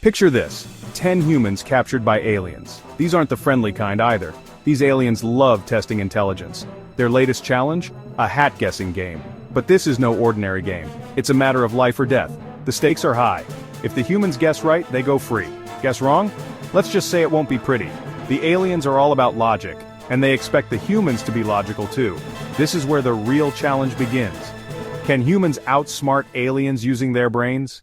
Picture this, 10 humans captured by aliens. These aren't the friendly kind either. These aliens love testing intelligence. Their latest challenge? A hat-guessing game. But this is no ordinary game. It's a matter of life or death. The stakes are high. If the humans guess right, they go free. Guess wrong? Let's just say it won't be pretty. The aliens are all about logic, and they expect the humans to be logical too. This is where the real challenge begins. Can humans outsmart aliens using their brains?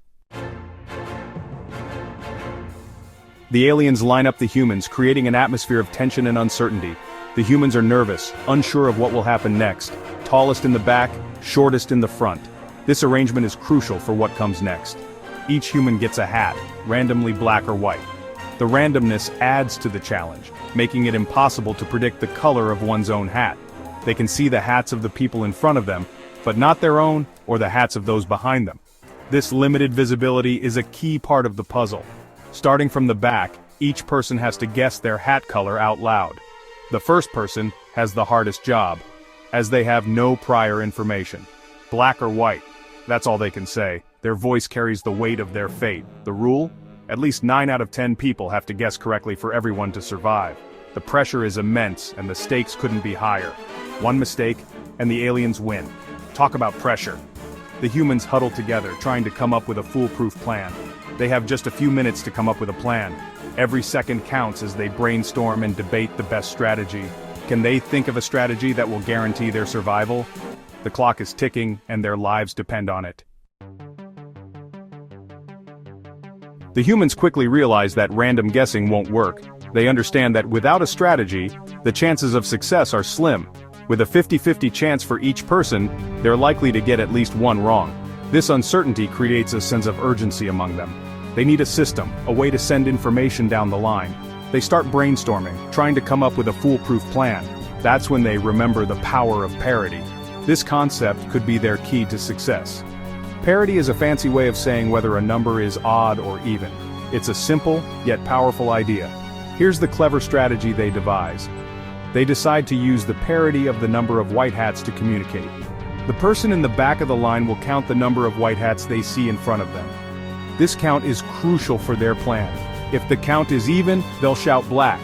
The aliens line up the humans, creating an atmosphere of tension and uncertainty. The humans are nervous, unsure of what will happen next. Tallest in the back, shortest in the front. This arrangement is crucial for what comes next. Each human gets a hat, randomly black or white. The randomness adds to the challenge, making it impossible to predict the color of one's own hat. They can see the hats of the people in front of them, but not their own or the hats of those behind them. This limited visibility is a key part of the puzzle. Starting from the back, each person has to guess their hat color out loud. The first person has the hardest job, as they have no prior information. Black or white, that's all they can say. Their voice carries the weight of their fate. The rule? At least 9 out of 10 people have to guess correctly for everyone to survive. The pressure is immense, and the stakes couldn't be higher. One mistake, and the aliens win. Talk about pressure. The humans huddle together, trying to come up with a foolproof plan. They have just a few minutes to come up with a plan. Every second counts as they brainstorm and debate the best strategy. Can they think of a strategy that will guarantee their survival? The clock is ticking, and their lives depend on it. The humans quickly realize that random guessing won't work. They understand that without a strategy, the chances of success are slim. With a 50-50 chance for each person, they're likely to get at least one wrong. This uncertainty creates a sense of urgency among them. They need a system, a way to send information down the line. They start brainstorming, trying to come up with a foolproof plan. That's when they remember the power of parity. This concept could be their key to success. Parity is a fancy way of saying whether a number is odd or even. It's a simple, yet powerful idea. Here's the clever strategy they devise. They decide to use the parity of the number of white hats to communicate. The person in the back of the line will count the number of white hats they see in front of them. This count is crucial for their plan. If the count is even, they'll shout black.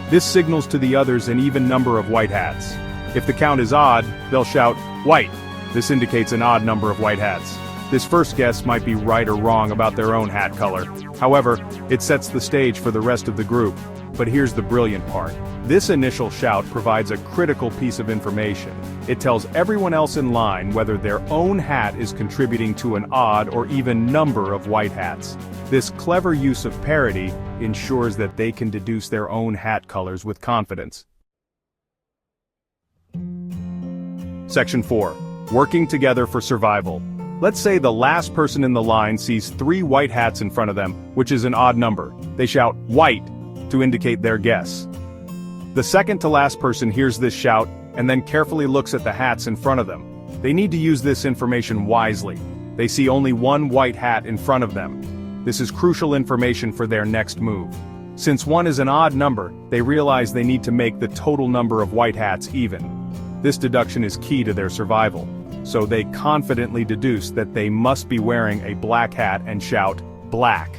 This signals to the others an even number of white hats. If the count is odd, they'll shout white. This indicates an odd number of white hats. This first guess might be right or wrong about their own hat color. However, it sets the stage for the rest of the group. But here's the brilliant part. This initial shout provides a critical piece of information. It tells everyone else in line whether their own hat is contributing to an odd or even number of white hats. This clever use of parity ensures that they can deduce their own hat colors with confidence. Section 4. Working together for survival. Let's say the last person in the line sees 3 white hats in front of them, which is an odd number. They shout, white, to indicate their guess. The second to last person hears this shout, and then carefully looks at the hats in front of them. They need to use this information wisely. They see only 1 white hat in front of them. This is crucial information for their next move. Since 1 is an odd number, they realize they need to make the total number of white hats even. This deduction is key to their survival. So they confidently deduce that they must be wearing a black hat and shout, black.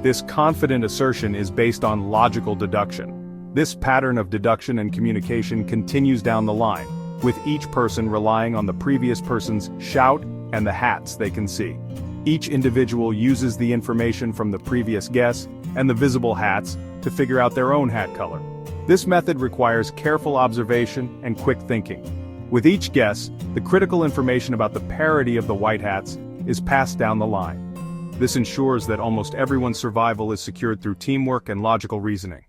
This confident assertion is based on logical deduction. This pattern of deduction and communication continues down the line, with each person relying on the previous person's shout and the hats they can see. Each individual uses the information from the previous guess and the visible hats to figure out their own hat color. This method requires careful observation and quick thinking. With each guess, the critical information about the parity of the white hats is passed down the line. This ensures that almost everyone's survival is secured through teamwork and logical reasoning.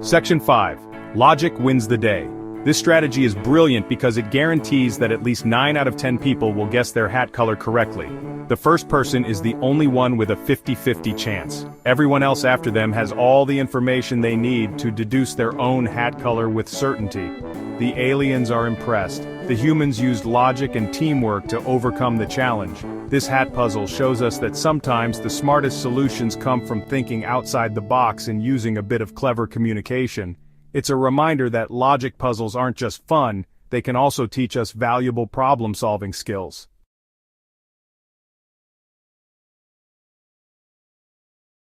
Section 5. Logic wins the day. This strategy is brilliant because it guarantees that at least 9 out of 10 people will guess their hat color correctly. The first person is the only one with a 50-50 chance. Everyone else after them has all the information they need to deduce their own hat color with certainty. The aliens are impressed. The humans used logic and teamwork to overcome the challenge. This hat puzzle shows us that sometimes the smartest solutions come from thinking outside the box and using a bit of clever communication. It's a reminder that logic puzzles aren't just fun, they can also teach us valuable problem-solving skills.